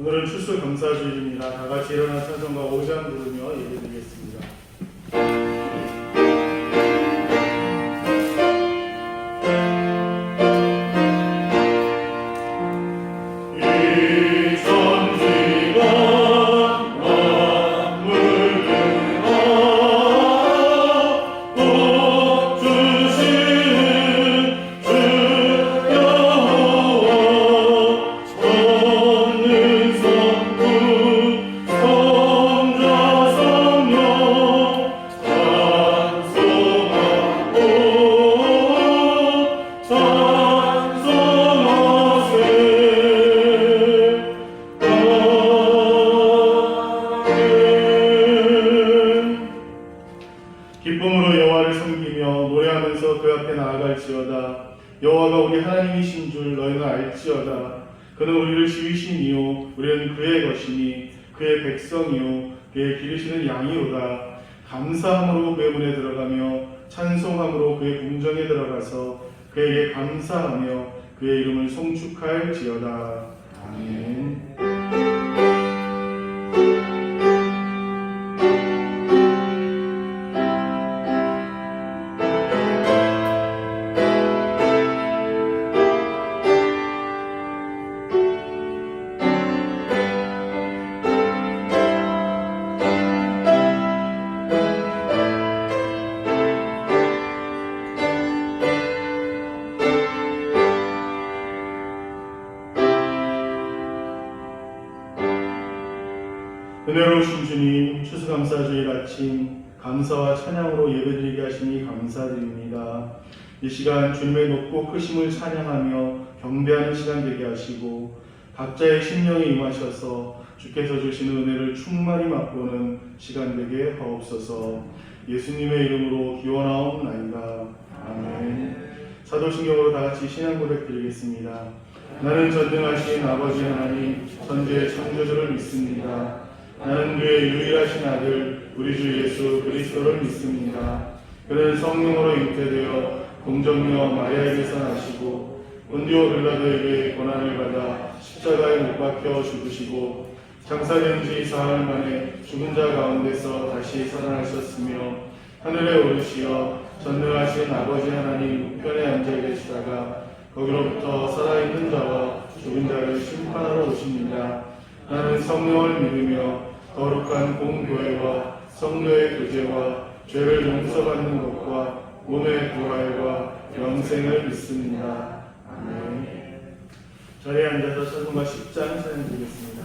오늘은 추수감사주일입니다. 다 같이 일어나 찬송가 5장 부르며 예배드리겠습니다. 기쁨으로 여호와를 섬기며 노래하면서 그 앞에 나아갈지어다. 여호와가 우리 하나님이신 줄 너희는 알지어다. 그는 우리를 지으신 이요 우리는 그의 것이니 그의 백성이요 그의 기르시는 양이로다. 감사함으로 그의 문에 들어가며 찬송함으로 그의 궁정에 들어가서 그에게 감사하며 그의 이름을 송축할지어다. 아멘. 은혜로우신 주님, 추수감사주일 아침 감사와 찬양으로 예배드리게 하시니 감사드립니다. 이 시간 주님의 높고 크심을 찬양하며 경배하는 시간 되게 하시고 각자의 심령에 임하셔서 주께서 주시는 은혜를 충만히 맛보는 시간 되게 하옵소서. 예수님의 이름으로 기원하옵나이다. 아멘. 사도신경으로 다 같이 신앙 고백 드리겠습니다. 나는 전능하신 아버지 하나님 천지의 창조주를 믿습니다. 나는 그의 유일하신 아들 우리 주 예수 그리스도를 믿습니다. 그는 성령으로 잉태되어 공정녀 마리아에게서 나시고 본디오 빌라도에게 고난을 받아 십자가에 못 박혀 죽으시고 장사된 지 사흘 만에 죽은 자 가운데서 다시 살아나셨으며 하늘에 오르시어 전능하신 아버지 하나님 우편에 앉아 계시다가 거기로부터 살아있는 자와 죽은 자를 심판하러 오십니다. 나는 성령을 믿으며 거룩한 공교회와 성도의 교제와 죄를 용서받는 것과 몸의 부활과 영생을 믿습니다. 아멘. 자리에 앉아서 찬송가 10장 찬양드리겠습니다.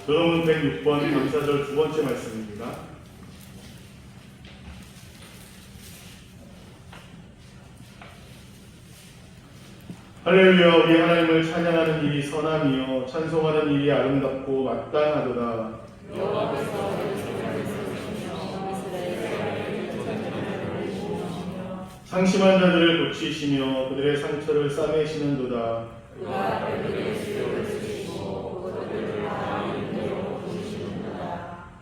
도덕문 106번 감사절 두 번째 말씀입니다. 할렐루야. 우리 하나님을 찬양하는 일이 선함이요 찬송하는 일이 아름답고 마땅하도다. 상심한 자들을 고치시며 그들의 상처를 싸매시는도다.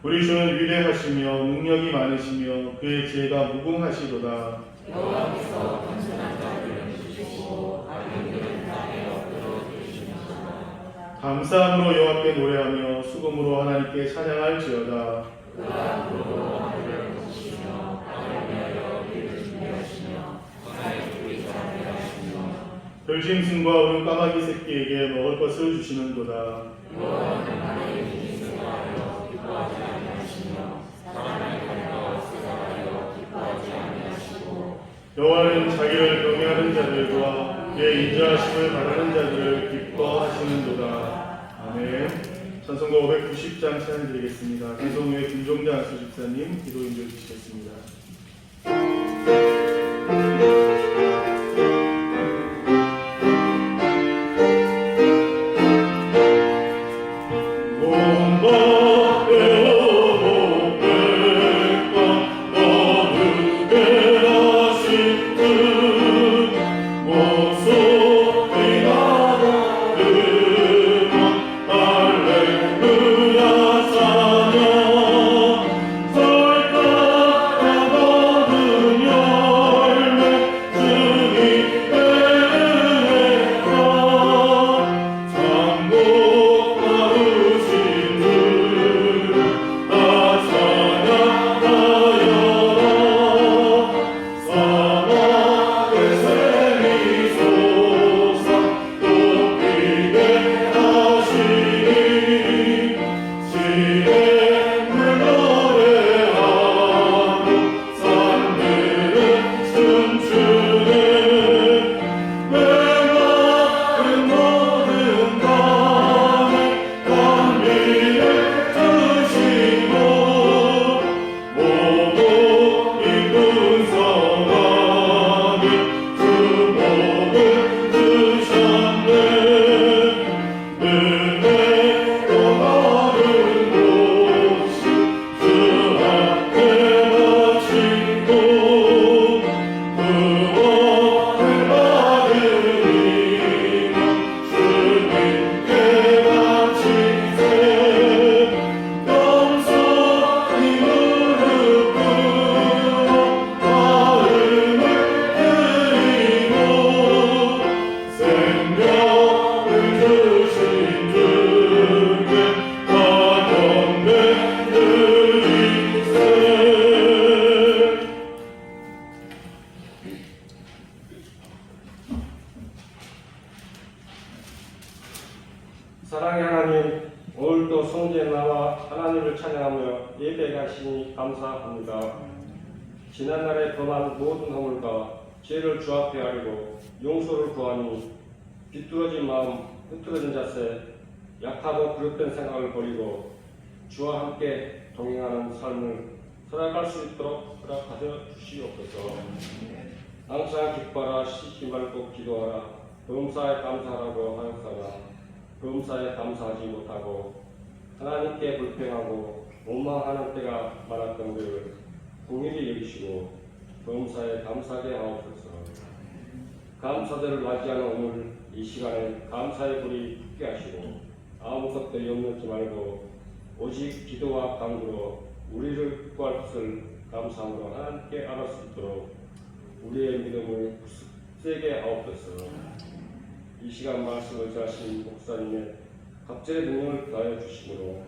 우리 주는 위대하시며 능력이 많으시며 그의 지혜가 무궁하시도다. 감사함으로 여호와께 노래하며 수금으로 하나님께 찬양할지어다. 별짐승과 우는 까마귀 새끼에게 먹을 것을 주시는도다. 여호와는 자기를 경외하는 자들과 그의 인자하심을 바라는 자들을 기뻐하시는도다. 아멘. 찬송가 590장 찬양드리겠습니다. 찬송 후에 김종대 안수집사님 기도 인도해 주시겠습니다. 사랑의 하나님, 오늘도 성전에 나와 하나님을 찬양하며 예배하시니 감사합니다. 지난날에 범한 모든 허물과 죄를 주 앞에 아리고 용서를 구하니 비뚤어진 마음, 흐트러진 자세, 약하고 그릇된 생각을 버리고 주와 함께 동행하는 삶을 살아갈 수 있도록 허락하여 주시옵소서. 항상 기뻐하라, 쉬지 말고 기도하라, 범사에 감사하라고 하였으나 범사에 감사하지 못하고 하나님께 불평하고 원망하는 때가 많았던 것을 공의히 여기시고 범사에 감사하게 하옵소서. 감사절을 맞이하는 오늘 이 시간에 감사의 불이 붙게 하시고 아무것도 염려치 말고 오직 기도와 간구로 우리를 구할 것을 감사함으로 하나님께 알을 수 있도록 우리의 믿음을 세게 하옵소서. 이 시간 말씀을 전하신 목사님의 갑절의 능력을 더하여 주시므로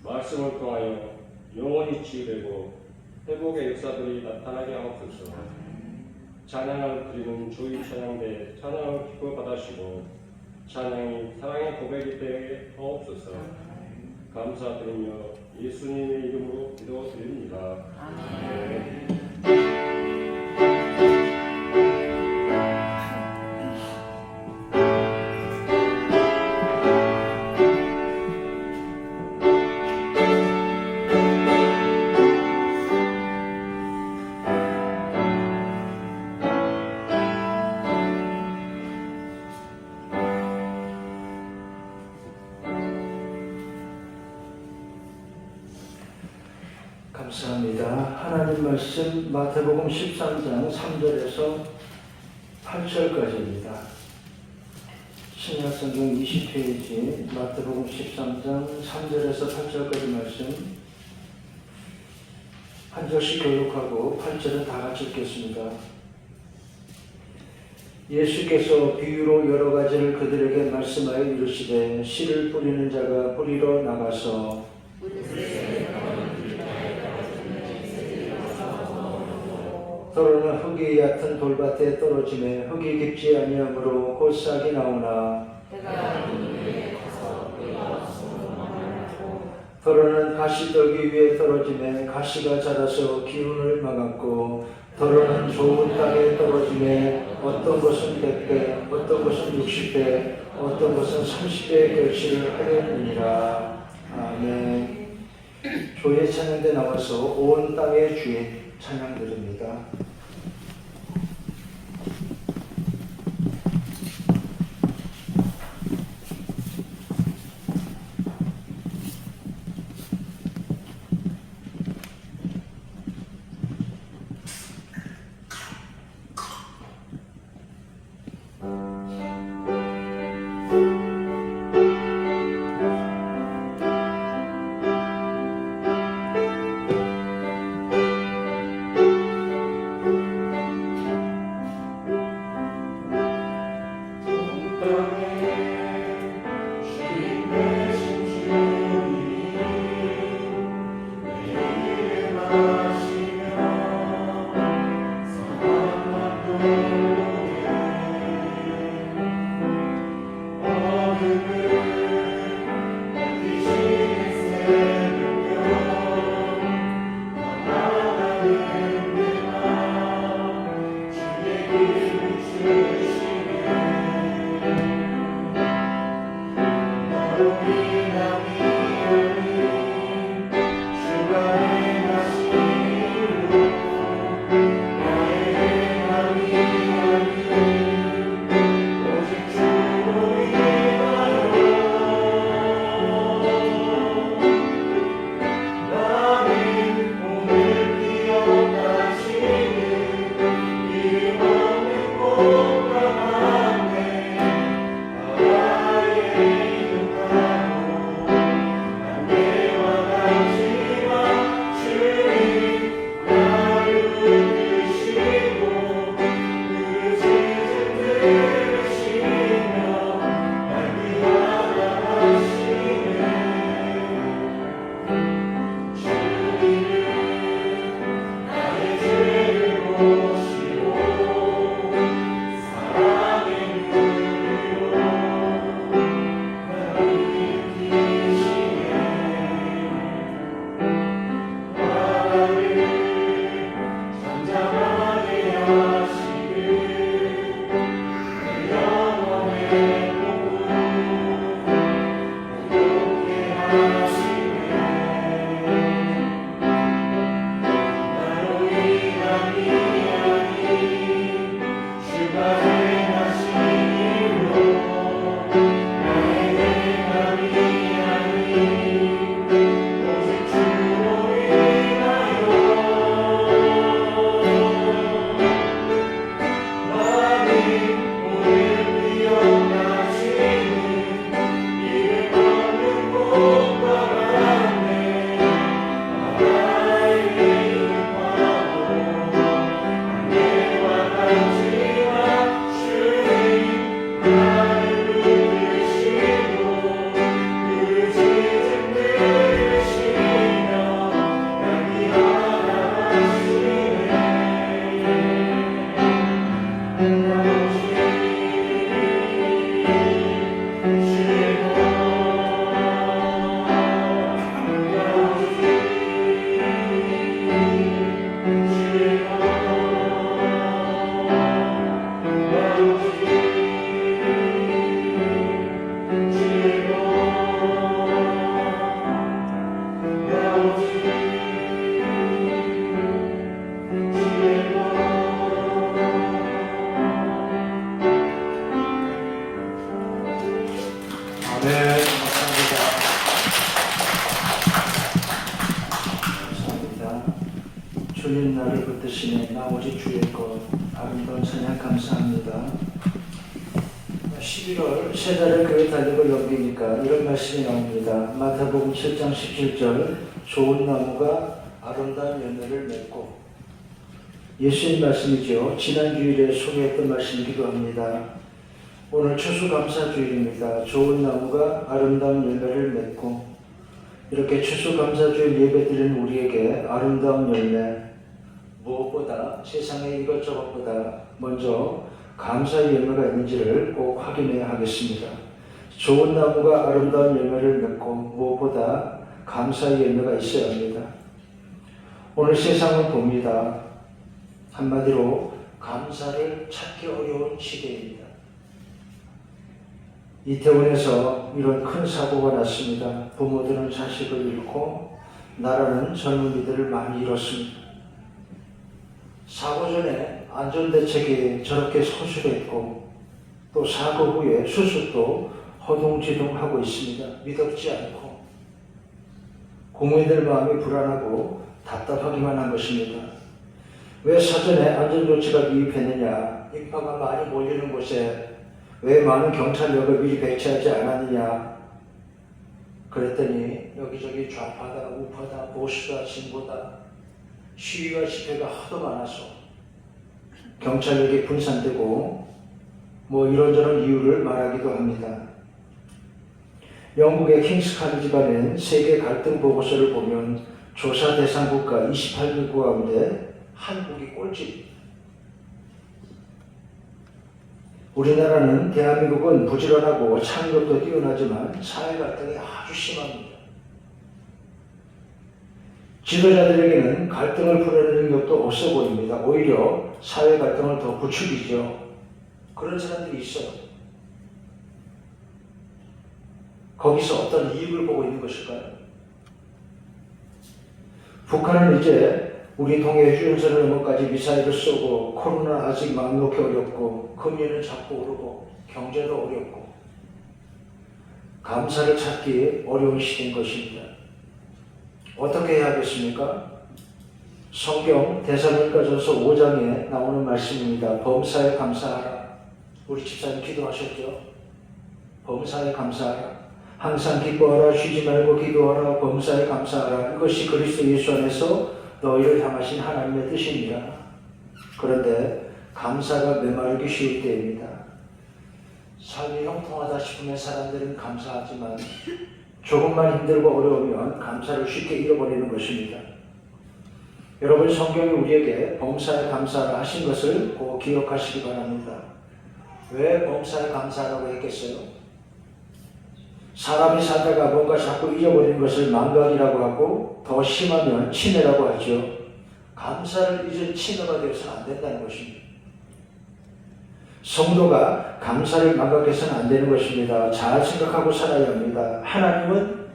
말씀을 통하여 영원히 치유되고 회복의 역사들이 나타나게 하옵소서. 찬양을 드리는 주의 찬양대 찬양을 기뻐 받으시고 찬양이 사랑의 고백이 되게 하옵소서. 감사드리며 예수님의 이름으로 기도드립니다. 아멘. 감사합니다. 하나님 말씀 마태복음 13장 3절에서 8절까지입니다. 신약성경 20페이지 마태복음 13장 3절에서 8절까지 말씀 한 절씩 교독하고 8절은 다 같이 읽겠습니다. 예수께서 비유로 여러 가지를 그들에게 말씀하여 이르시되 씨를 뿌리는 자가 뿌리러 나가서 더러는 흙이 얕은 돌밭에 떨어지매 흙이 깊지 아니하므로 곧 싹이 나오나 더러는 가시떨기 위에 떨어지매 가시가 자라서 기운을 막았고 더러는 좋은 땅에 떨어지매 어떤 것은 100배 어떤 것은 60배 어떤 것은 30배의 결실을 하였느니라. 아멘. 교회 찬양대 나와서 온 땅의 주인 찬양 드립니다. 주님 나를 붙드시네 나 오직 주의 것 아름다운 찬양 감사합니다. 11월 세 달을 교회 달력을 넘기니까 이런 말씀이 나옵니다. 마태복음 7장 17절 좋은 나무가 아름다운 열매를 맺고 예수님 말씀이죠. 지난 주일에 소개했던 말씀이기도 합니다. 오늘 추수감사주일입니다. 좋은 나무가 아름다운 열매를 맺고 이렇게 추수감사주일 예배드리는 우리에게 아름다운 열매 무엇보다 세상의 이것저것보다 먼저 감사의 열매가 있는지를 꼭 확인해야 하겠습니다. 좋은 나무가 아름다운 열매를 맺고 무엇보다 감사의 열매가 있어야 합니다. 오늘 세상은 봅니다. 한마디로 감사를 찾기 어려운 시대입니다. 이태원에서 이런 큰 사고가 났습니다. 부모들은 자식을 잃고 나라는 젊은이들을 많이 잃었습니다. 사고 전에 안전대책이 저렇게 소실했고 또 사고 후에 수습도 허둥지둥하고 있습니다. 미덥지 않고 국민들 마음이 불안하고 답답하기만 한 것입니다. 왜 사전에 안전조치가 미흡했느냐, 인파가 많이 몰리는 곳에 왜 많은 경찰력을 미리 배치하지 않았느냐 그랬더니 여기저기 좌파다, 우파다, 보수다, 진보다 시위와 집회가 하도 많아서 경찰력이 분산되고 뭐 이런저런 이유를 말하기도 합니다. 영국의 킹스카리지가 낸 세계 갈등 보고서를 보면 조사 대상 국가 28개국 가운데 한국이 꼴찌입니다. 우리나라는 대한민국은 부지런하고 창의력도 뛰어나지만 사회 갈등이 아주 심합니다. 지도자들에게는 갈등을 풀어내는 능력도 없어 보입니다. 오히려 사회 갈등을 더 부추기죠. 그런 사람들이 있어요. 거기서 어떤 이익을 보고 있는 것일까요? 북한은 이제 우리 동해 휴전선을 넘어까지 미사일을 쏘고 코로나 아직 마음 놓기 어렵고 금리는 자꾸 오르고 경제도 어렵고 감사를 찾기 어려운 시대인 것입니다. 어떻게 해야 하겠습니까? 성경 데살로니가전서 5장에 나오는 말씀입니다. 범사에 감사하라. 우리 집사님 기도하셨죠? 범사에 감사하라. 항상 기뻐하라. 쉬지 말고 기도하라. 범사에 감사하라. 이것이 그리스도 예수 안에서 너희를 향하신 하나님의 뜻입니다. 그런데 감사가 메마르기 쉬울 때입니다. 삶이 형통하다 싶으면 사람들은 감사하지만 조금만 힘들고 어려우면 감사를 쉽게 잃어버리는 것입니다. 여러분 성경이 우리에게 범사에 감사를 하신 것을 꼭 기억하시기 바랍니다. 왜 범사에 감사라고 했겠어요? 사람이 살다가 뭔가 자꾸 잊어버리는 것을 망각이라고 하고 더 심하면 치매라고 하죠. 감사를 잊은 치매가 되어서는 안 된다는 것입니다. 성도가 감사를 망각해서는 안 되는 것입니다. 잘 생각하고 살아야 합니다. 하나님은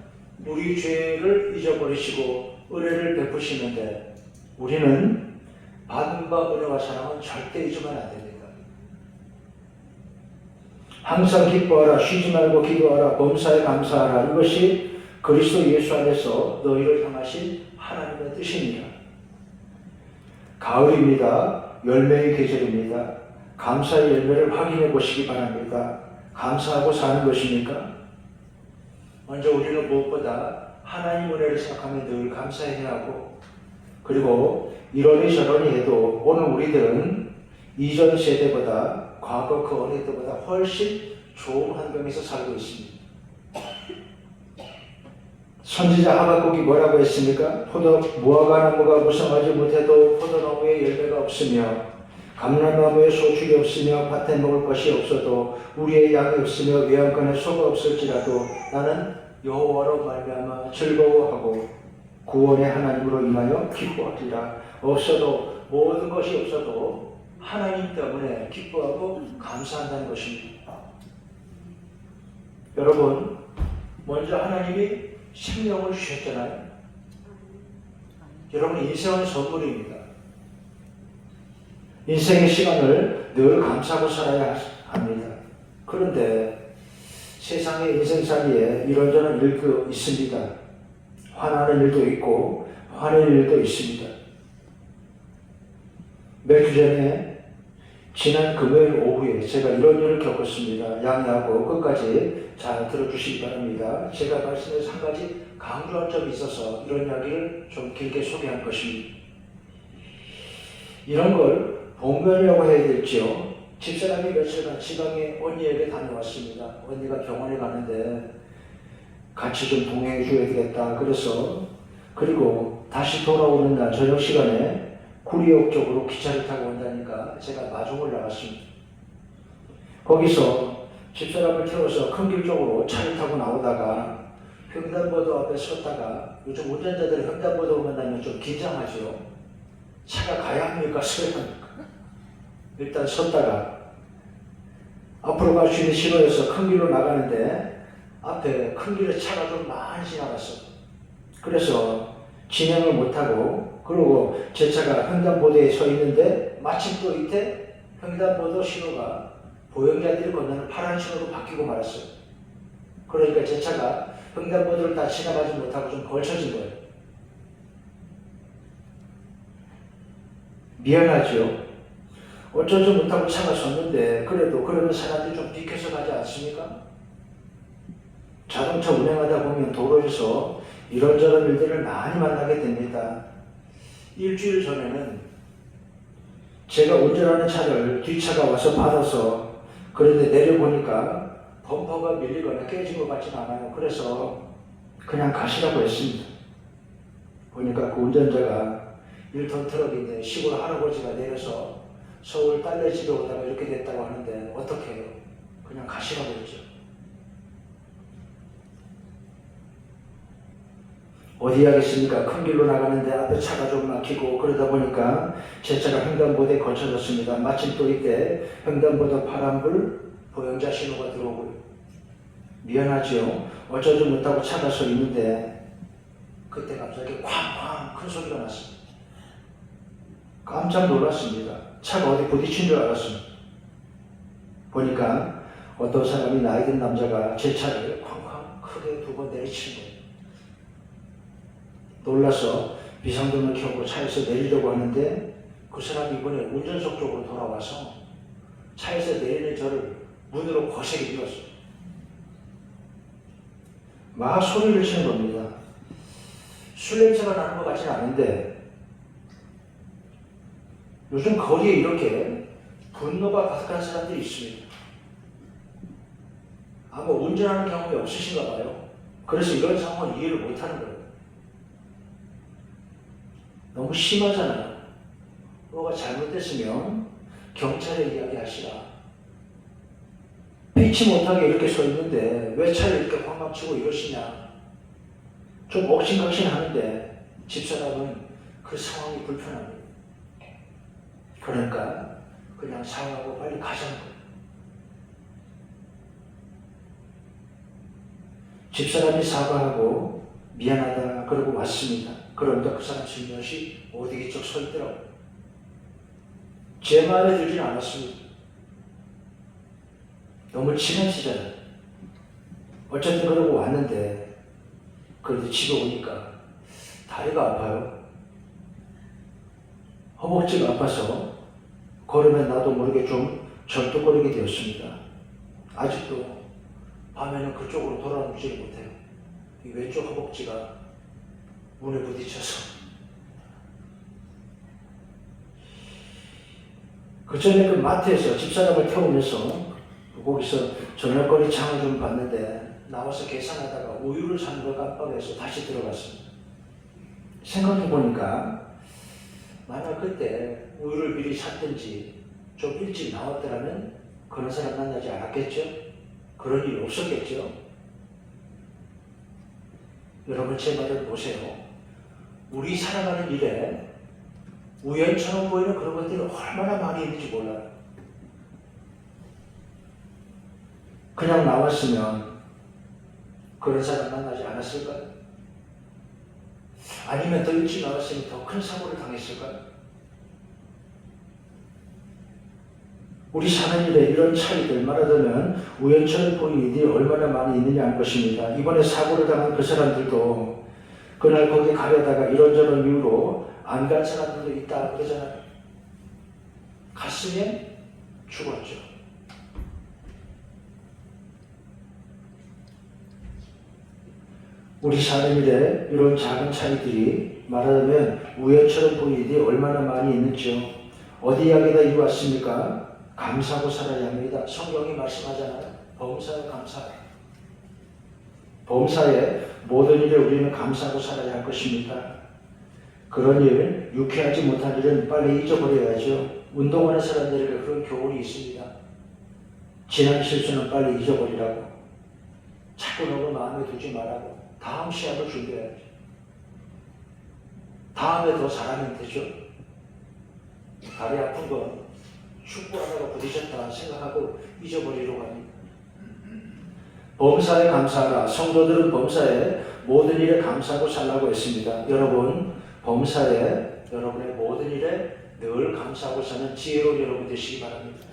우리 죄를 잊어버리시고 은혜를 베푸시는데 우리는 받은 바 은혜와 사랑은 절대 잊으면 안 됩니다. 항상 기뻐하라. 쉬지 말고 기도하라. 범사에 감사하라. 이것이 그리스도 예수 안에서 너희를 향하신 하나님의 뜻입니다. 가을입니다. 열매의 계절입니다. 감사의 열매를 확인해 보시기 바랍니다. 감사하고 사는 것입니까? 먼저 우리는 무엇보다 하나님 은혜를 생각하면 늘 감사해야 하고 그리고 이러니 저러니 해도 오늘 우리들은 이전 세대보다 과거 그 어느 때보다 훨씬 좋은 환경에서 살고 있습니다. 선지자 하박국이 뭐라고 했습니까? 무화과나무가 무성하지 못해도 포도나무에 열매가 없으며 감람나무에 소출이 없으며 밭에 먹을 것이 없어도 우리의 양이 없으며 외양간에 소가 없을지라도 나는 여호와로 말미암아 즐거워하고 구원의 하나님으로 인하여 기뻐하리라. 없어도 모든 것이 없어도 하나님 때문에 기뻐하고 감사한다는 것입니다. 여러분 먼저 하나님이 생명을 주셨잖아요. 여러분 인생은 선물입니다. 인생의 시간을 늘 감사하고 살아야 합니다. 그런데 세상의 인생살이에 이런저런 일도 있습니다. 화나는 일도 있고 화낼 일도 있습니다. 몇 주 전에 지난 금요일 오후에 제가 이런 일을 겪었습니다. 양해하고 끝까지 잘 들어주시기 바랍니다. 제가 말씀에서 한 가지 강조할 점이 있어서 이런 이야기를 좀 길게 소개할 것입니다. 이런 걸 봉변이라고 해야 될지요. 집사람이 며칠간 지방에 언니에게 다녀왔습니다. 언니가 병원에 가는데 같이 좀 동행해 줘야 되겠다. 그리고 다시 돌아오는 날 저녁 시간에 구리역 쪽으로 기차를 타고 온다니까 제가 마중을 나갔습니다. 거기서 집사람을 태워서 큰 길 쪽으로 차를 타고 나오다가 횡단보도 앞에 섰다가 요즘 운전자들이 횡단보도 오면 좀 긴장하죠. 차가 가야 합니까? 서야 합니까? 일단 섰다가 앞으로 갈 수 있는 신호에서 큰 길로 나가는데 앞에 큰 길에 차가 좀 많이 지나갔어. 그래서 진행을 못하고 그리고 제 차가 횡단보도에 서 있는데 마침 또 이때 횡단보도 신호가 보행자들이 건너는 파란 신호로 바뀌고 말았어요. 그러니까 제 차가 횡단보도를 다 지나가지 못하고 좀 걸쳐진 거예요. 미안하죠. 어쩌지 못하고 차가 섰는데 그래도 그러면 사람들이 좀 비켜서 가지 않습니까? 자동차 운행하다 보면 도로에서 이런저런 일들을 많이 만나게 됩니다. 일주일 전에는 제가 운전하는 차를 뒷차가 와서 받아서 그런데 내려보니까 범퍼가 밀리거나 깨진 것 같지는 않아요. 그래서 그냥 가시라고 했습니다. 보니까 그 운전자가 1톤 트럭인데 시골 할아버지가 내려서 서울 딸내 집에 오다가 이렇게 됐다고 하는데 어떻게 해요? 그냥 가시라고 했죠. 어디 하겠습니까? 큰 길로 나가는데 앞에 차가 좀 막히고 그러다 보니까 제 차가 횡단보도에 걸쳐졌습니다. 마침 또 이때 횡단보도 파란불 보행자 신호가 들어오고요. 미안하지요. 어쩌지 못하고 차가 서 있는데 그때 갑자기 쾅쾅 큰 소리가 났습니다. 깜짝 놀랐습니다. 차가 어디 부딪힌 줄 알았습니다. 보니까 어떤 사람이 나이 든 남자가 제 차를 쾅쾅 크게 2번 내리친 거예요. 놀라서 비상등을 켜고 차에서 내리려고 하는데 그 사람이 이번에 운전석 쪽으로 돌아와서 차에서 내리는 저를 문으로 거세게 밀었어요. 막 소리를 치는 겁니다. 술 냄새가 나는 것 같지는 않은데 요즘 거리에 이렇게 분노가 가득한 사람들이 있습니다. 아마 운전하는 경험이 없으신가 봐요. 그래서 이런 상황을 이해를 못하는 거예요. 너무 심하잖아요. 뭐가 잘못됐으면 경찰에 이야기하시라. 피치 못하게 이렇게 서 있는데 왜 차를 이렇게 황망치고 이러시냐. 좀 옥신각신하는데 집사람은 그 상황이 불편합니다. 그러니까 그냥 사과하고 빨리 가자는 거예요. 집사람이 사과하고 미안하다 그러고 왔습니다. 그런데 그 사람 슬며시 어디 쪽 서 있더라고요. 제 마음에 들진 않았습니다. 너무 친하시잖아요. 어쨌든 그러고 왔는데 그래도 집에 오니까 다리가 아파요. 허벅지가 아파서 걸으면 나도 모르게 좀 절뚝거리게 되었습니다. 아직도 밤에는 그쪽으로 돌아누지를 못해요. 이 왼쪽 허벅지가 문에 부딪혀서. 그 전에 그 마트에서 집사람을 태우면서 거기서 저녁거리 창을 좀 봤는데 나와서 계산하다가 우유를 사는 걸 깜빡해서 다시 들어갔습니다. 생각해보니까 만약 그때 우유를 미리 샀든지 좀 일찍 나왔더라면 그런 사람 만나지 않았겠죠? 그런 일이 없었겠죠? 여러분 제 말을 보세요. 우리 살아가는 일에 우연처럼 보이는 그런 것들이 얼마나 많이 있는지 몰라요. 그냥 나왔으면 그런 사람 만나지 않았을까요? 아니면 더 일찍 나왔으면 더 큰 사고를 당했을까요? 우리 사는 일에 이런 차이들 말하자면 우연처럼 보이는 일이 얼마나 많이 있느냐 하는 것입니다. 이번에 사고를 당한 그 사람들도 그날 거기 가려다가 이런저런 이유로 안 간 사람들도 있다 그러잖아요. 갔으면 죽었죠. 우리 삶에 이런 작은 차이들이 말하자면 우연처럼 보이는데 얼마나 많이 있는지요. 어디 이야기가 이리 왔습니까? 감사하고 살아야 합니다. 성경이 말씀하잖아요. 범사에 감사해. 범사에 모든 일에 우리는 감사하고 살아야 할 것입니다. 그런 일, 유쾌하지 못한 일은 빨리 잊어버려야죠. 운동하는 사람들에게 그런 교훈이 있습니다. 지난 실수는 빨리 잊어버리라고. 자꾸 너무 마음에 두지 말라고. 다음 시합을 준비해야죠. 다음에 더 잘하면 되죠. 다리 아픈 건 축구하다가 부딪혔다 생각하고 잊어버리려고 합니다. 범사에 감사하라. 성도들은 범사에 모든 일에 감사하고 살라고 했습니다. 여러분, 범사에 여러분의 모든 일에 늘 감사하고 사는 지혜로운 여러분 되시기 바랍니다.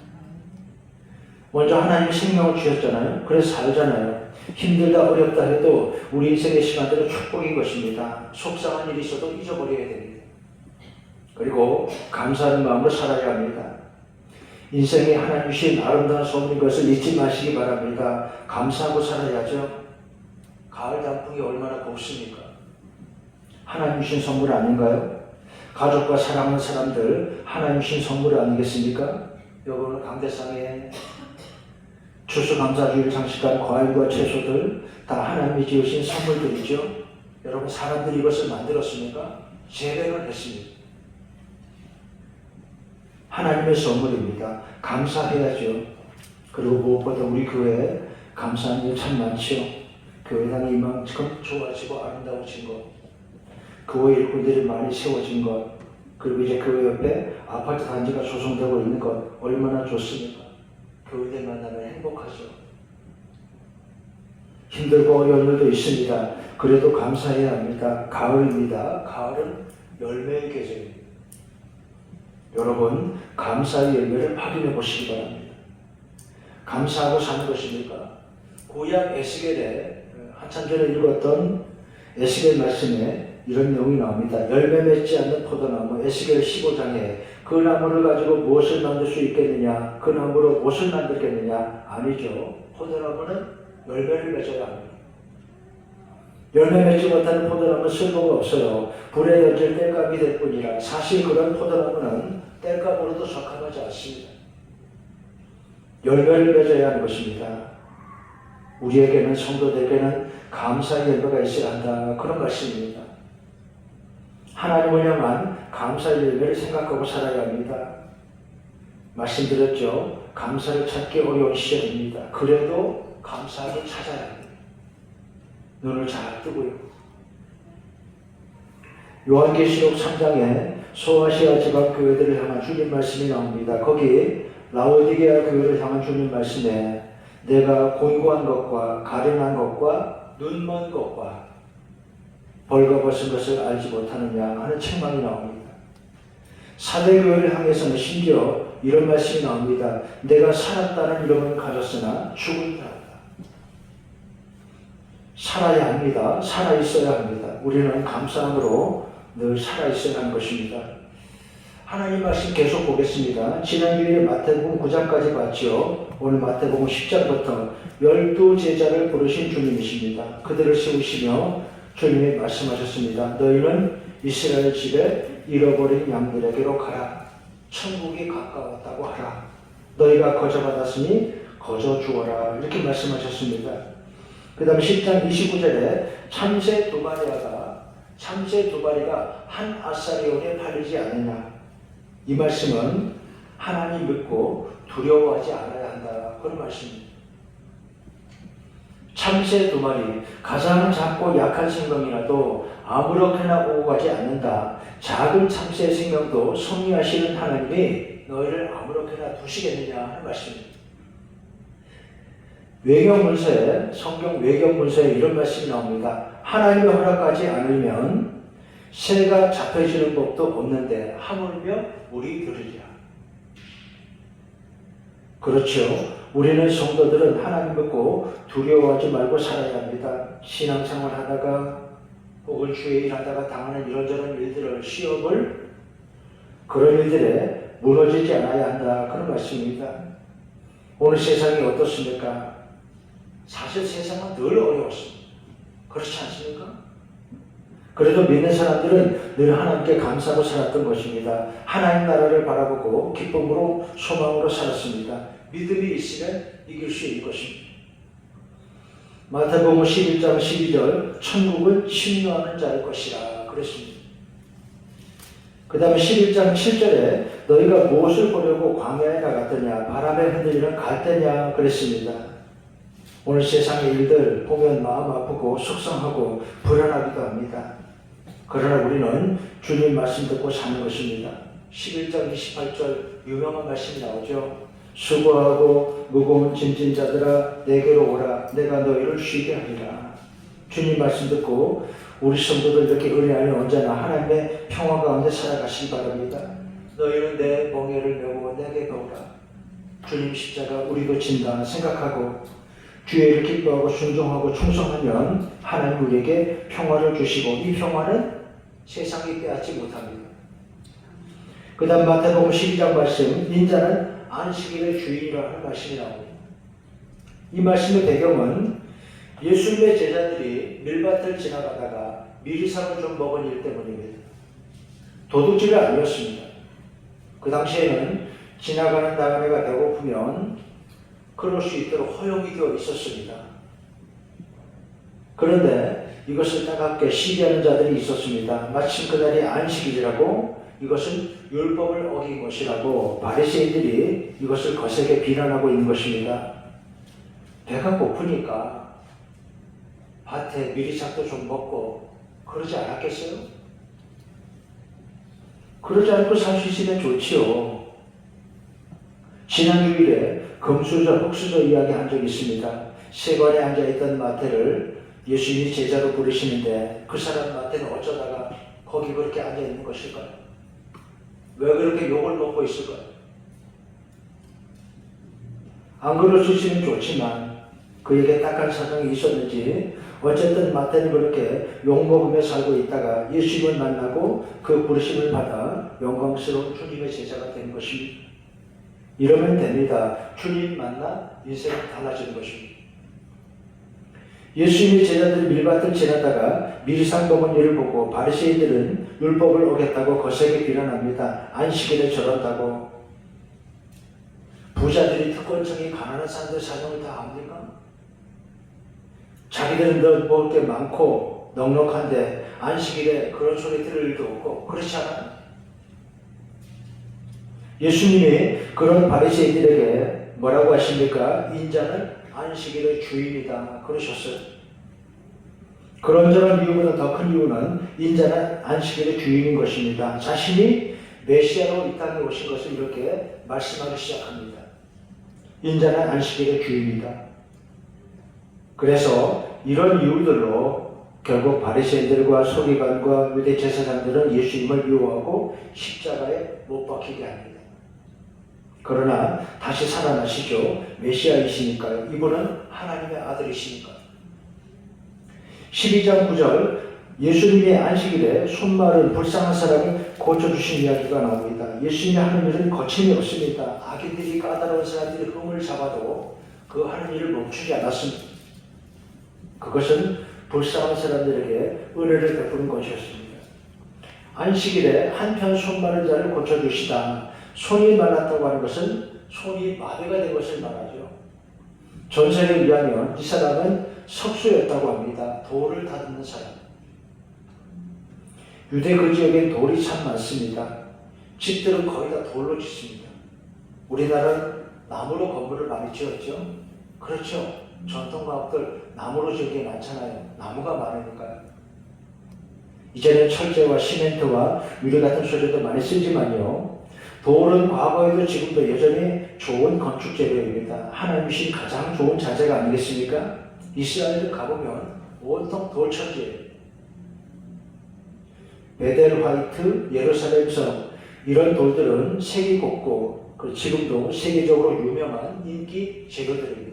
먼저 하나님이 생명을 주셨잖아요. 그래서 살잖아요. 힘들다 어렵다 해도 우리 인생의 시간들은 축복인 것입니다. 속상한 일이 있어도 잊어버려야 됩니다. 그리고 감사하는 마음으로 살아야 합니다. 인생이 하나님 주신 아름다운 소문인 것을 잊지 마시기 바랍니다. 감사하고 살아야죠. 가을 단풍이 얼마나 곱습니까? 하나님 주신 선물 아닌가요? 가족과 사랑하는 사람들 하나님 주신 선물 아니겠습니까? 여러분 강대상에 추수감사주일 장식한 과일과 채소들 다 하나님이 지으신 선물들이죠. 여러분 사람들이 이것을 만들었습니까? 재배를 했습니다. 하나님의 선물입니다. 감사해야죠. 그리고 무엇보다 우리 교회에 감사한 일 참 많죠. 교회당이 이만큼 좋아지고 아름다워진 것, 교회 일꾼들이 많이 세워진 것, 그리고 이제 교회 옆에 아파트 단지가 조성되고 있는 것 얼마나 좋습니까? 교회들 만나면 행복하죠. 힘들고 어려운 일도 있습니다. 그래도 감사해야 합니다. 가을입니다. 가을은 열매의 계절입니다. 여러분, 감사의 열매를 확인해 보시기 바랍니다. 감사하고 사는 것입니까? 구약 에스겔에 한참 전에 읽었던 에스겔 말씀에 이런 내용이 나옵니다. 열매 맺지 않는 포도나무 에스겔 15장에 그 나무를 가지고 무엇을 만들 수 있겠느냐? 그 나무로 무엇을 만들겠느냐? 아니죠. 포도나무는 열매를 맺어야 합니다. 열매 맺지 못하는 포도나무는 쓸모가 없어요. 불에 던질 땔감이 될 뿐이라. 사실 그런 포도나무는 땔감으로도 적합하지 않습니다. 열매를 맺어야 하는 것입니다. 우리에게는 성도들에게는 감사의 열매가 있어야 한다. 그런 말씀입니다. 하나님을 향한 감사의 열매를 생각하고 살아야 합니다. 말씀드렸죠. 감사를 찾기 어려운 시절입니다. 그래도 감사를 찾아야 합니다. 눈을 잘 뜨고요. 요한계시록 3장에 소아시아 지방 교회들을 향한 주님 말씀이 나옵니다. 거기 라오디게아 교회를 향한 주님 말씀에 내가 곤고한 것과 가련한 것과 눈먼 것과 벌거벗은 것을 알지 못하느냐 하는 책망이 나옵니다. 사대교회를 향해서는 심지어 이런 말씀이 나옵니다. 내가 살았다는 이름은 가졌으나 죽은 자다. 살아야 합니다. 살아있어야 합니다. 우리는 감사함으로 늘 살아있어야 하는 것입니다. 하나님 말씀 계속 보겠습니다. 지난주에 마태복음 9장까지 봤죠. 오늘 마태복음 10장부터 12제자를 부르신 주님이십니다. 그들을 세우시며 주님이 말씀하셨습니다. 너희는 이스라엘 집에 잃어버린 양들에게로 가라. 천국이 가까웠다고 하라. 너희가 거저받았으니 거저 주어라. 이렇게 말씀하셨습니다. 그 다음 10장 29절에 참새 두 마리가 한 아사리온에 팔리지 않느냐. 이 말씀은 하나님 믿고 두려워하지 않아야 한다. 그런 말씀입니다. 참새 두 마리, 가장 작고 약한 생명이라도 아무렇게나 오고 가지 않는다. 작은 참새의 생명도 섭리하시는 하나님이 너희를 아무렇게나 두시겠느냐 하는 말씀입니다. 외경문서에, 성경 외경문서에 이런 말씀이 나옵니다. 하나님의 허락하지 않으면 새가 잡혀지는 법도 없는데 하물며 우리들이라. 그렇죠. 우리는 성도들은 하나님 믿고 두려워하지 말고 살아야 합니다. 신앙생활 하다가 혹은 주의 일 하다가 당하는 이런저런 일들을, 시험을, 그런 일들에 무너지지 않아야 한다. 그런 말씀입니다. 오늘 세상이 어떻습니까? 사실 세상은 늘 어려웠습니다. 그렇지 않습니까? 그래도 믿는 사람들은 늘 하나님께 감사하고 살았던 것입니다. 하나님 나라를 바라보고 기쁨으로 소망으로 살았습니다. 믿음이 있으면 이길 수 있는 것입니다. 마태복음 11장 12절 천국은 신뢰하는 자의 것이라 그랬습니다. 그 다음에 11장 7절에 너희가 무엇을 보려고 광야에 나갔더냐 바람에 흔들리는 갈대냐 그랬습니다. 오늘 세상의 일들 보면 마음 아프고 속상하고 불안하기도 합니다. 그러나 우리는 주님 말씀 듣고 사는 것입니다. 11장 28절 유명한 말씀이 나오죠. 수고하고 무거운 짐진 자들아 내게로 오라 내가 너희를 쉬게 하리라. 주님 말씀 듣고 우리 성도들 이렇게 은혜 안에 언제나 하나님의 평화 가운데 살아가시기 바랍니다. 너희는 내 멍에를 메고 내게 오라. 주님 십자가 우리도 진다 생각하고 주의 일을 기뻐하고 순종하고 충성하면 하나님 우리에게 평화를 주시고 이 평화는 세상이 빼앗지 못합니다. 그 다음 마태복음 12장 말씀 인자는 안식일의 주인이라는 말씀이 나옵니다. 이 말씀의 배경은 예수님의 제자들이 밀밭을 지나가다가 미리상을 좀 먹은 일 때문입니다. 도둑질이 아니었습니다. 그 당시에는 지나가는 나그네가 배고프면 그럴 수 있도록 허용이 되어 있었습니다. 그런데 이것을 따갑게 시기하는 자들이 있었습니다. 마침 그날이 안식일이라고 이것은 율법을 어긴 것이라고 바리새인들이 이것을 거세게 비난하고 있는 것입니다. 배가 고프니까 밭에 미리삭도 좀 먹고 그러지 않았겠어요? 그러지 않고 살 수 있으면 좋지요. 지난 주일에 금수저, 흑수저 이야기 한 적이 있습니다. 세관에 앉아있던 마태를 예수님이 제자로 부르시는데 그 사람 마태는 어쩌다가 거기 그렇게 앉아있는 것일까요? 왜 그렇게 욕을 먹고 있을까요? 안 그럴 수 있으면 좋지만 그에게 딱한 사정이 있었는지 어쨌든 마태는 그렇게 욕먹으며 살고 있다가 예수님을 만나고 그 부르심을 받아 영광스러운 주님의 제자가 된 것입니다. 이러면 됩니다. 주님 만나 인생이 달라지는 것입니다. 예수님의 제자들이 밀밭을 지나다가 미리상 먹은 일을 보고 바리새인들은 율법을 어겼다고 거세게 비난합니다. 안식일에 저런다고. 부자들이 특권층이 가난한 사람들 사정을 다 압니까? 자기들은 더 먹을 게 많고 넉넉한데 안식일에 그런 소리 들을 일도 없고 그렇지 않아요? 예수님이 그런 바리새인들에게 뭐라고 하십니까? 인자는 안식일의 주인이다 그러셨어요. 그런저런 이유보다 더 큰 이유는 인자는 안식일의 주인인 것입니다. 자신이 메시아로 이 땅에 오신 것을 이렇게 말씀하기 시작합니다. 인자는 안식일의 주인이다. 그래서 이런 이유들로 결국 바리새인들과 서기관과 유대 제사장들은 예수님을 미워하고 십자가에 못 박히게 합니다. 그러나 다시 살아나시죠. 메시아이시니까요. 이분은 하나님의 아들이시니까요. 12장 9절 예수님의 안식일에 손마른 불쌍한 사람이 고쳐주신 이야기가 나옵니다. 예수님이 하는 일은 거침이 없습니다. 악인들이 까다로운 사람들이 흠을 잡아도 그 하는 일을 멈추지 않았습니다. 그것은 불쌍한 사람들에게 은혜를 베푸는 것이었습니다. 안식일에 한편 손마른 자를 고쳐주시다. 손이 말랐다고 하는 것은 손이 마비가 된 것을 말하죠. 전설에 의하면 이 사람은 석수였다고 합니다. 돌을 다듬는 사람. 유대 그 지역엔 돌이 참 많습니다. 집들은 거의 다 돌로 짓습니다. 우리나라는 나무로 건물을 많이 지었죠. 그렇죠. 전통가옥들 나무로 지은 게 많잖아요. 나무가 많으니까요. 이제는 철제와 시멘트와 유리 같은 소재도 많이 쓰지만요. 돌은 과거에도 지금도 여전히 좋은 건축 재료입니다. 하나님이신 가장 좋은 자재가 아니겠습니까? 이스라엘을 가보면 온통 돌천지예요. 베델 화이트, 예루살렘 성 이런 돌들은 색이 곱고 지금도 세계적으로 유명한 인기 재료들입니다.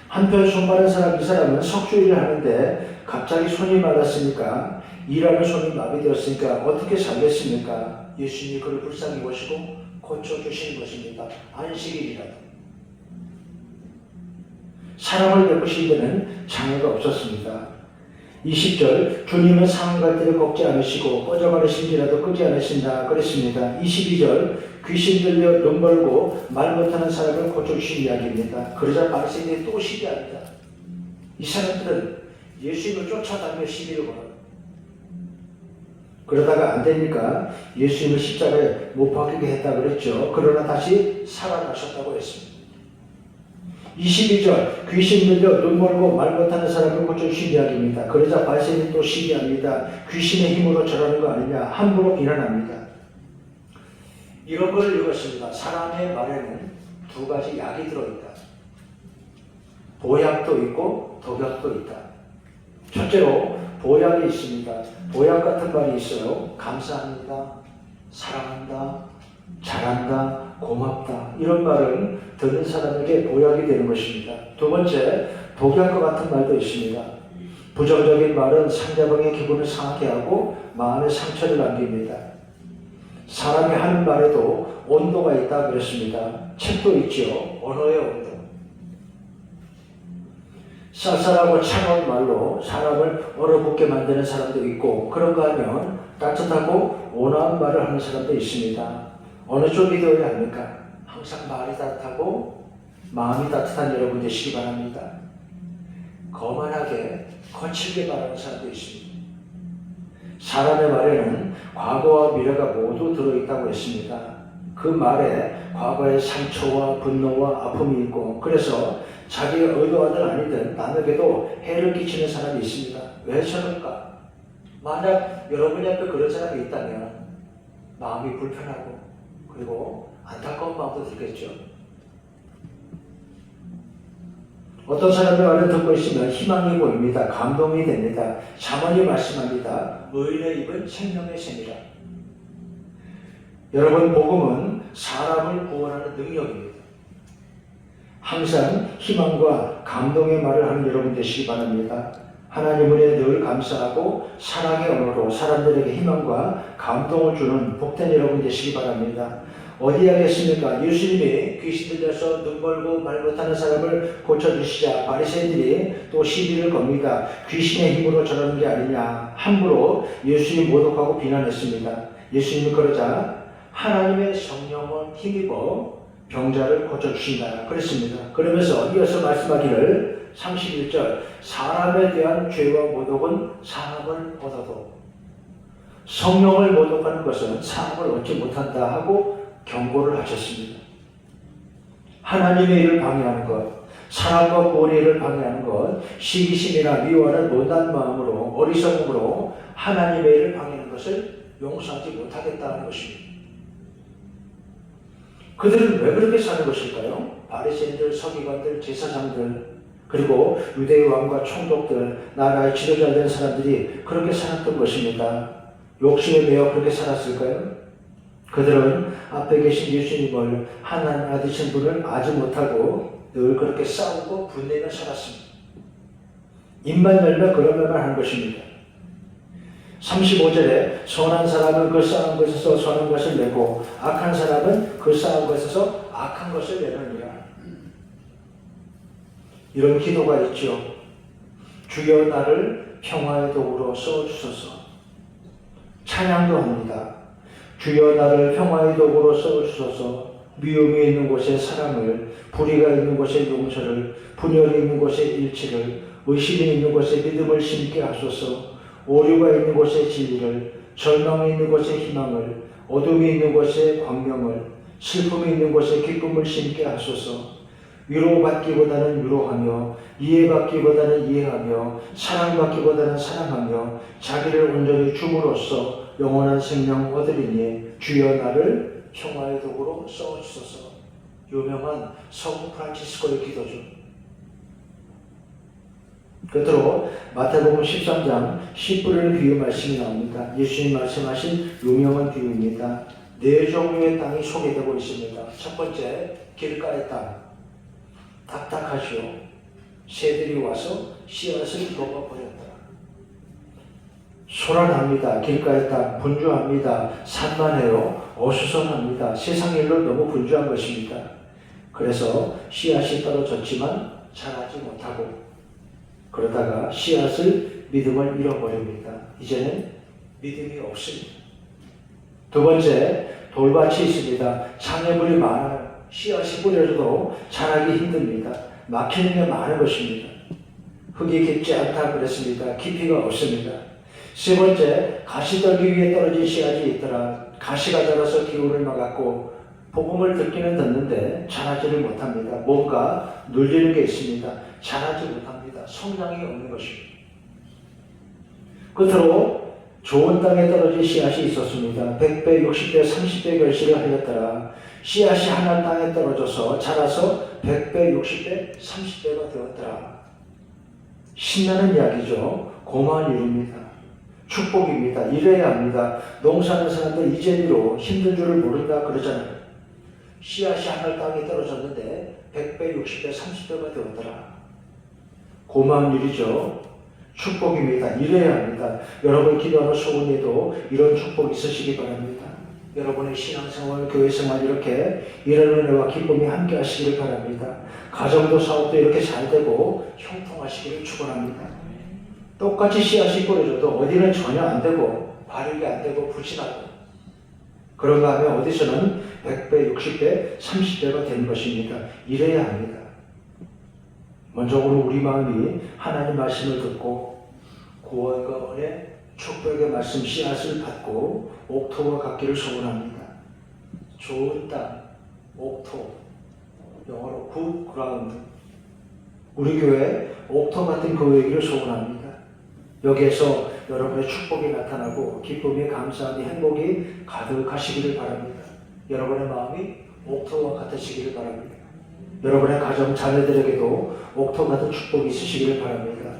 한편 수많은 이 사람은 석주 일을 하는데 갑자기 손이 말랐으니까 일하는 손이 마비되었으니까 어떻게 살겠습니까? 예수님이 그를 불쌍히 보시고 고쳐주시는 것입니다. 안식일이라도. 사람을 베푸신 데는 장애가 없었습니다. 20절 주님은 상갈대를 꺾지 않으시고 꺼져가는 심지라도 끄지 않으신다 그랬습니다. 22절 귀신 들려 눈 벌고 말 못하는 사람을 고쳐주신 이야기입니다. 그러자 바리새인들이 또 시비합니다. 이 사람들은 예수님을 쫓아다니며 시비를 걸어요. 그러다가 안 되니까 예수님을 십자가에 못 박히게 했다 그랬죠. 그러나 다시 살아나셨다고 했습니다. 22절 귀신 들려 눈 멀고 말 못하는 사람을 고쳐주신 이야기입니다. 그러자 바리새인이 또 시비합니다. 귀신의 힘으로 저러는 거 아니냐 함부로 비난합니다. 이런 걸 읽었습니다. 사람의 말에는 두 가지 약이 들어있다. 보약도 있고 독약도 있다. 첫째로 보약이 있습니다. 보약 같은 말이 있어요. 감사합니다. 사랑한다. 잘한다. 고맙다. 이런 말은 듣는 사람에게 보약이 되는 것입니다. 두 번째, 독약과 같은 말도 있습니다. 부정적인 말은 상대방의 기분을 상하게 하고 마음에 상처를 남깁니다. 사람이 하는 말에도 온도가 있다 그랬습니다. 책도 있죠. 언어의 온도. 쌀쌀하고 차가운 말로 사람을 얼어붙게 만드는 사람도 있고 그런가 하면 따뜻하고 온화한 말을 하는 사람도 있습니다. 어느 쪽이 되어야 합니까? 항상 말이 따뜻하고 마음이 따뜻한 여러분 되시기 바랍니다. 거만하게 거칠게 말하는 사람도 있습니다. 사람의 말에는 과거와 미래가 모두 들어있다고 했습니다. 그 말에 과거의 상처와 분노와 아픔이 있고 그래서 자기가 의도하든 아니든 남에게도 해를 끼치는 사람이 있습니다. 왜 저럴까? 만약 여러분 옆에 그런 사람이 있다면 마음이 불편하고 그리고 안타까운 마음도 들겠죠. 어떤 사람의 말을 듣고 있으면 희망이 보입니다. 감동이 됩니다. 잠언이 말씀합니다. 의인의 입은 생명의 샘이라. 여러분 복음은 사람을 구원하는 능력입니다. 항상 희망과 감동의 말을 하는 여러분 되시기 바랍니다. 하나님 은혜에 늘 감사하고 사랑의 언어로 사람들에게 희망과 감동을 주는 복된 여러분 되시기 바랍니다. 어디 하겠습니까? 예수님이 귀신 들려서 눈 멀고 말 못하는 사람을 고쳐주시자 바리새인들이 또 시비를 겁니다. 귀신의 힘으로 저러는 게 아니냐 함부로 예수님 모독하고 비난했습니다. 예수님이 그러자 하나님의 성령을 힘입어 병자를 고쳐주신다 그랬습니다. 그러면서 이어서 말씀하기를 31절 사람에 대한 죄와 모독은 사함을 얻어도 성령을 모독하는 것은 사함을 얻지 못한다 하고 경고를 하셨습니다. 하나님의 일을 방해하는 것, 사람과 구원의 일을 방해하는 것, 시기심이나 미워하는 못난 마음으로 어리석음으로 하나님의 일을 방해하는 것을 용서하지 못하겠다는 것입니다. 그들은 왜 그렇게 사는 것일까요? 바리새인들, 서기관들, 제사장들 그리고 유대의 왕과 총독들, 나라의 지도자 된 사람들이 그렇게 살았던 것입니다. 욕심에 매여 그렇게 살았을까요? 그들은 앞에 계신 예수님을 하나님 아드신 분을 아지 못하고 늘 그렇게 싸우고 분내며 살았습니다. 입만 열면 그런 말만 하는 것입니다. 35절에 선한 사람은 그 쌓은 것에서 선한 것을 내고 악한 사람은 그 쌓은 것에서 악한 것을 내느니라. 이런 기도가 있죠. 주여 나를 평화의 도구로 써주소서. 찬양도 합니다. 주여 나를 평화의 도구로 써주소서. 미움이 있는 곳에 사랑을, 불의가 있는 곳에 용서를, 분열이 있는 곳에 일치를, 의심이 있는 곳에 믿음을 심게 하소서. 오류가 있는 곳에 진리를, 절망이 있는 곳에 희망을, 어둠이 있는 곳에 광명을, 슬픔이 있는 곳에 기쁨을 심게 하소서. 위로받기보다는 위로하며, 이해받기보다는 이해하며, 사랑받기보다는 사랑하며, 자기를 온전히 줌으로써 영원한 생명 얻으리니 주여 나를 평화의 도구로 써주소서. 유명한 성 프란치스코의 기도죠. 끝으로 마태복음 13장 씨 뿌리는 비유 말씀이 나옵니다. 예수님 말씀하신 유명한 비유입니다. 네 종류의 땅이 소개되고 있습니다. 첫 번째, 길가의 땅. 딱딱하죠. 새들이 와서 씨앗을 먹어버렸더라. 소란합니다. 길가에 딱 분주합니다. 산만해요. 어수선합니다. 세상 일로 너무 분주한 것입니다. 그래서 씨앗이 떨어졌지만 자라지 못하고 그러다가 씨앗을 믿음을 잃어버립니다. 이제는 믿음이 없습니다. 두 번째, 돌밭이 있습니다. 장애물이 많아요. 씨앗이 뿌려져도 자라기 힘듭니다. 막히는 게 많은 것입니다. 흙이 깊지 않다 그랬습니다. 깊이가 없습니다. 세 번째, 가시떨기 위에 떨어진 씨앗이 있더라. 가시가 자라서 기운을 막았고 복음을 듣기는 듣는데 자라지를 못합니다. 뭔가 눌리는 게 있습니다. 자라지 못합니다. 성장이 없는 것입니다. 끝으로 좋은 땅에 떨어진 씨앗이 있었습니다. 100배, 60배, 30배 결실을 하였더라. 씨앗이 하나 땅에 떨어져서 자라서 100배, 60배, 30배가 되었더라. 신나는 이야기죠. 고마운 일입니다. 축복입니다. 이래야 합니다. 농사하는 사람들 이재미로 힘든 줄을 모른다 그러잖아요. 씨앗이 하나 땅에 떨어졌는데 100배, 60배, 30배가 되었더라. 고마운 일이죠. 축복입니다. 이래야 합니다. 여러분 기도하는 소원에도 이런 축복이 있으시기 바랍니다. 여러분의 신앙생활, 교회생활 이렇게 이런 은혜와 기쁨이 함께 하시기를 바랍니다. 가정도 사업도 이렇게 잘 되고 형통하시기를 축원합니다. 똑같이 씨앗이 뿌려져도 어디는 전혀 안 되고 발육이 안 되고 부진하고 그런가 하면 어디서는 100배, 60배, 30배가 되는 것입니다. 이래야 합니다. 먼저 오늘 우리 마음이 하나님 말씀을 듣고 구원과 은혜, 축복의 말씀 씨앗을 받고 옥토와 같기를 소원합니다. 좋은 땅, 옥토, 영어로 good ground. 우리 교회 옥토 같은 교회이기를 소원합니다. 여기에서 여러분의 축복이 나타나고 기쁨이, 감사함이, 행복이 가득하시기를 바랍니다. 여러분의 마음이 옥토와 같으시기를 바랍니다. 여러분의 가정, 자녀들에게도 옥토 같은 축복이 있으시기를 바랍니다.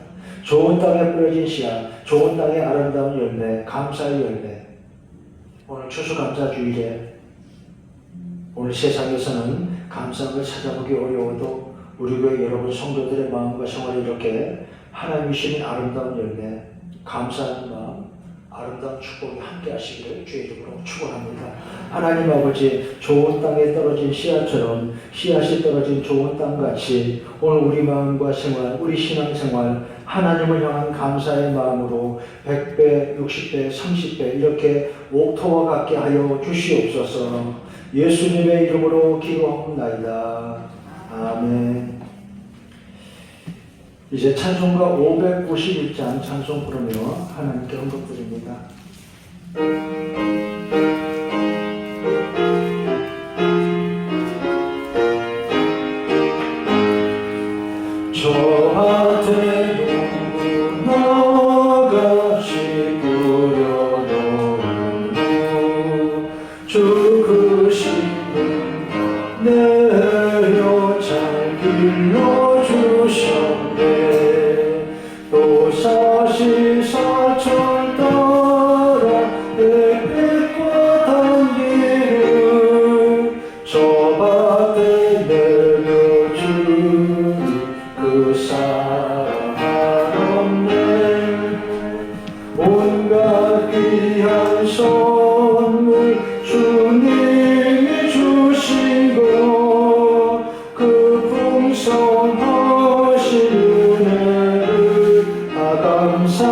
좋은 땅에 뿌려진 씨앗, 좋은 땅의 아름다운 열매, 감사의 열매. 오늘 추수감사주일에 오늘 세상에서는 감사함을 찾아보기 어려워도 우리 교회 여러분 성도들의 마음과 생활이 이렇게 하나님이 주신 아름다운 열매, 감사하는 마음, 아름다운 축복이 함께 하시기를 주의 이름으로 축원합니다. 하나님 아버지, 좋은 땅에 떨어진 씨앗처럼 씨앗이 떨어진 좋은 땅같이 오늘 우리 마음과 생활, 우리 신앙생활 하나님을 향한 감사의 마음으로 100배, 60배, 30배 이렇게 옥토와 같게 하여 주시옵소서. 예수님의 이름으로 기도하옵나이다. 아멘. 이제 찬송가 591장 찬송 부르며 하나님께 헌금 드립니다. 저한테 나같이 뿌려놓은 죽으시는 내려 잘 길러주셨네. 또 사시사철 따라 햇빛과 단비를 저 밭에 내려주니 그 사랑 없네. 온갖 귀한 선물 주님이 주신 것, 그 풍성하신 은혜를 다 감사드리세.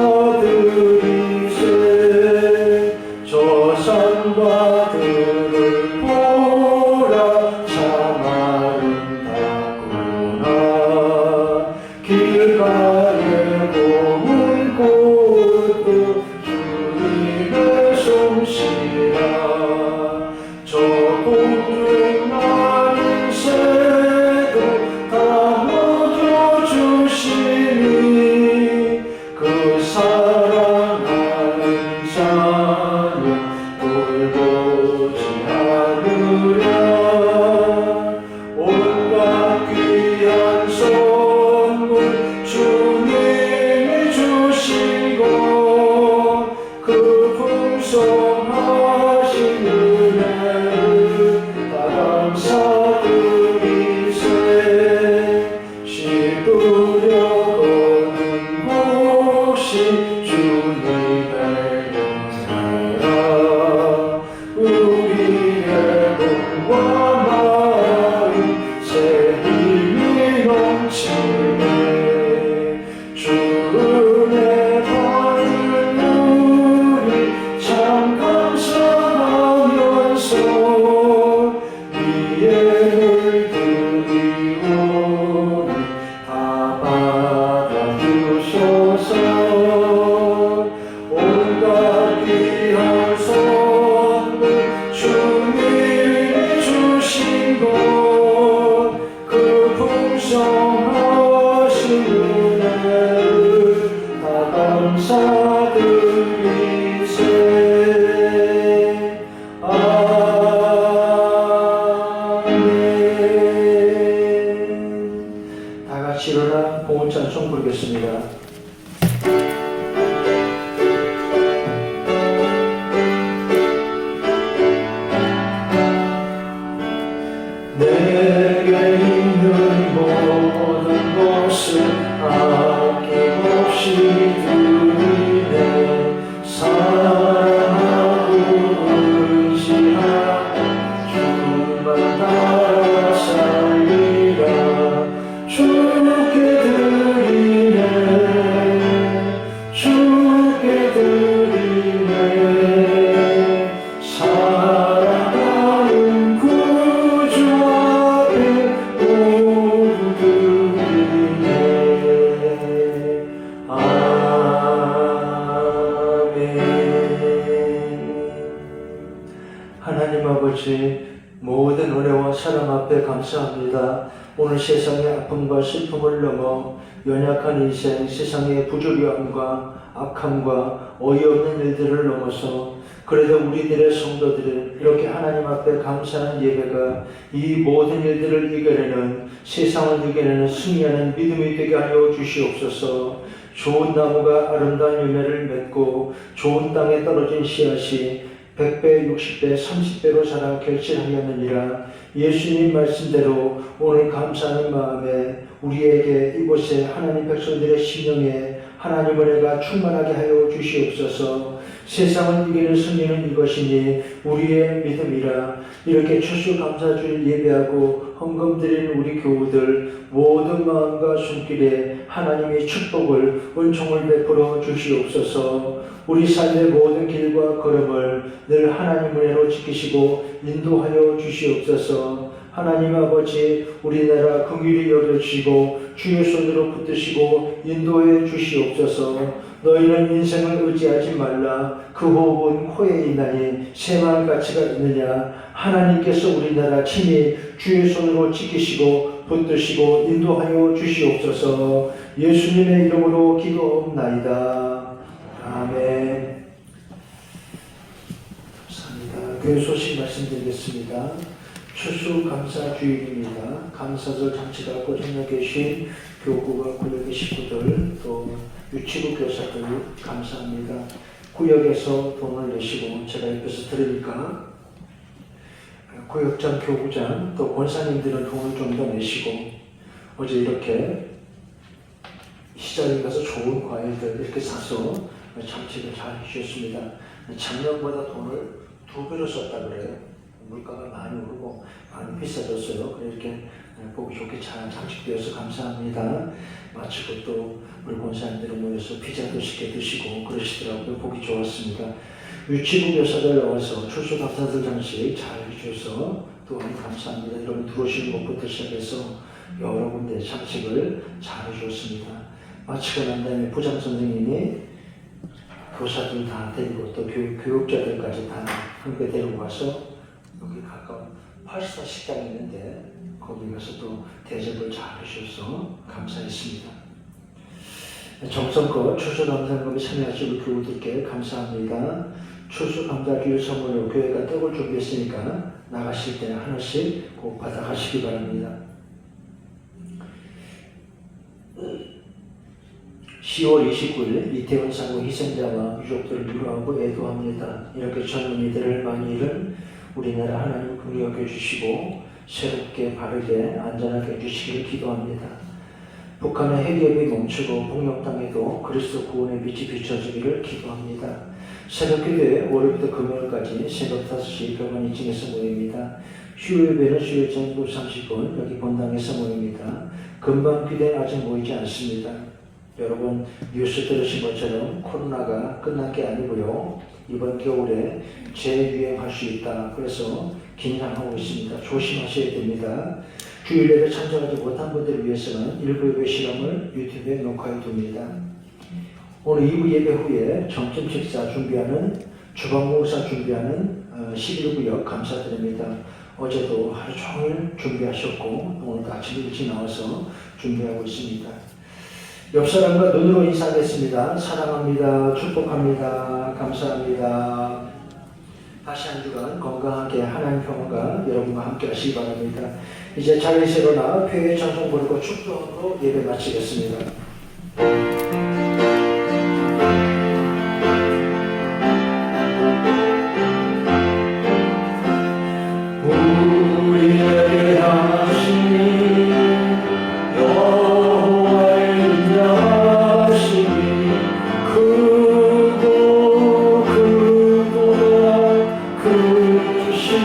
저 산과 들을 보라 참 아름답구나. 길가에 고운 꽃도 주님의 아버지, 모든 은혜와 사랑 앞에 감사합니다. 오늘 세상의 아픔과 슬픔을 넘어 연약한 인생, 세상의 부조리함과 악함과 어이없는 일들을 넘어서 그래도 우리들의 성도들은 이렇게 하나님 앞에 감사하는 예배가 이 모든 일들을 이겨내는, 세상을 이겨내는 승리하는 믿음이 되게 하여 주시옵소서. 좋은 나무가 아름다운 열매를 맺고 좋은 땅에 떨어진 씨앗이 100배, 60배, 30배로 자라 결실하였느니라. 예수님 말씀대로 오늘 감사하는 마음에 우리에게 이곳에 하나님 백성들의 심령에 하나님 은혜가 충만하게 하여 주시옵소서. 세상을 이기는 승리는 이것이니 우리의 믿음이라. 이렇게 추수감사주일 예배하고 헌금 드리는 우리 교우들 모든 마음과 손길에 하나님의 축복을, 은총을 베풀어 주시옵소서. 우리 삶의 모든 길과 걸음을 늘 하나님 은혜로 지키시고 인도하여 주시옵소서. 하나님 아버지, 우리나라 긍휼히 여겨주시고 주의 손으로 붙드시고 인도해 주시옵소서. 너희는 인생을 의지하지 말라. 그 호흡은 코에 있나니 새마을 가치가 있느냐. 하나님께서 우리나라 친히 주의 손으로 지키시고 붙드시고 인도하여 주시옵소서. 예수님의 이름으로 기도옵나이다. 아멘. 감사합니다. 교회 소식 말씀드리겠습니다. 추수감사주일입니다. 감사절 장치가 고정해 계신 교구와 구역의 식구들, 또 유치부 교사들 감사합니다. 구역에서 돈을 내시고 제가 옆에서 들으니까 구역장, 교구장, 또 권사님들은 돈을 좀 더 내시고 어제 이렇게 시장에 가서 좋은 과일들 이렇게 사서 장치를 잘 해주셨습니다. 작년보다 돈을 2배로 썼다 그래요. 물가가 많이 오르고 많이 비싸졌어요. 이렇게 보기 좋게 잘 장식되어서 감사합니다. 마치고 또 우리 권사님들은 모여서 피자도 시켜 드시고 그러시더라고요. 보기 좋았습니다. 유치부 교사들 나와서 추수감사절 장식 잘 해주셔서 또한 감사합니다. 여러분 들어오시는 곳부터 시작해서 여러 군데 장식을 잘 해주셨습니다. 마치고 난 다음에 부장 선생님이 교사들 다 데리고 또 교육자들까지 다 함께 데리고 와서 여기 가까운 84 식당이 있는데 거기 가서 또 대접을 잘 해주셔서 감사했습니다. 정성껏 추수감사금에 참여하시는 교우들께 감사합니다. 추수감사주일 선물로 교회가 떡을 준비했으니까 나가실 때 하나씩 꼭 받아가시기 바랍니다. 10월 29일 이태원 사고 희생자와 유족들을 위로하고 애도합니다. 이렇게 젊은이들을 많이 잃은 우리나라 하나님 긍휼히 여겨주시고 새롭게 바르게 안전하게 해주시기를 기도합니다. 북한의 핵협이 멈추고 북녘 땅에도 그리스도 구원의 빛이 비춰지기를 기도합니다. 새벽기도회 월요일부터 금요일까지 새벽 5시 병원 2층에서 모입니다. 휴일배는 휴일장 30분 여기 본당에서 모입니다. 금방 기대 아직 모이지 않습니다. 여러분 뉴스 들으신 것처럼 코로나가 끝난 게 아니고요. 이번 겨울에 재유행할 수 있다. 그래서 긴장하고 있습니다. 조심하셔야 됩니다. 주일 예배 참석하지 못한 분들을 위해서는 일부 예배 실험을 유튜브에 녹화해 둡니다. 오늘 2부 예배 후에 점심 식사 준비하는 주방공사 준비하는 11구역 감사드립니다. 어제도 하루 종일 준비하셨고 오늘도 아침 일찍 나와서 준비하고 있습니다. 옆 사람과 눈으로 인사하겠습니다. 사랑합니다. 축복합니다. 감사합니다. 다시 한 주간 건강하게 하나님 평화가 여러분과 함께 하시기 바랍니다. 이제 자리에서 일어나 교회 찬송 부르고 축도로 예배 마치겠습니다. 우리에게 하신 여호와의 인자하심이 크고 크도다 크시도다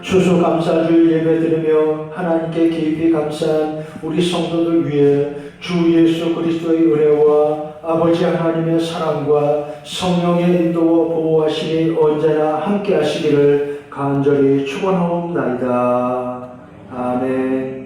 추수감사주일 예배드리며 하나님께 깊이 감사한 우리 성도들 위해 주 예수 그리스도의 은혜와 아버지 하나님의 사랑과 성령의 인도와 보호하심이 언제나 함께 하시기를 간절히 축원하옵나이다. 아멘.